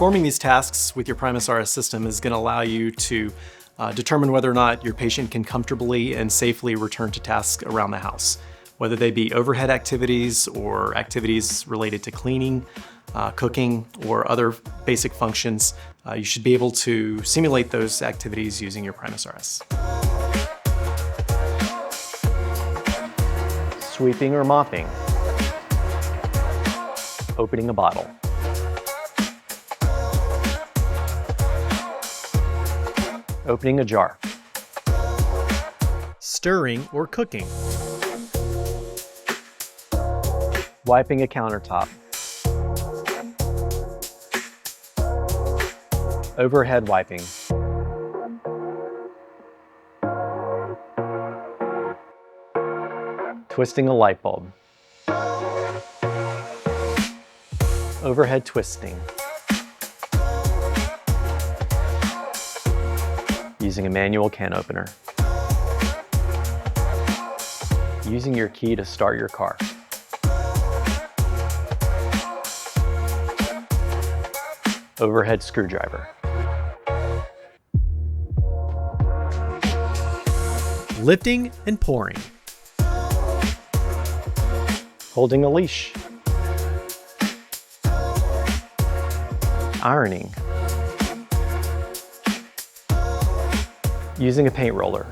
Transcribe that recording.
Performing these tasks with your PrimusRS system is going to allow you to determine whether or not your patient can comfortably and safely return to tasks around the house, whether they be overhead activities or activities related to cleaning, cooking, or other basic functions. You should be able to simulate those activities using your PrimusRS. Sweeping or mopping. Opening a bottle. Opening a jar. Stirring or cooking. Wiping a countertop. Overhead wiping. Twisting a light bulb. Overhead twisting. Using a manual can opener. Using your key to start your car. Overhead screwdriver. Lifting and pouring. Holding a leash. Ironing. Using a paint roller.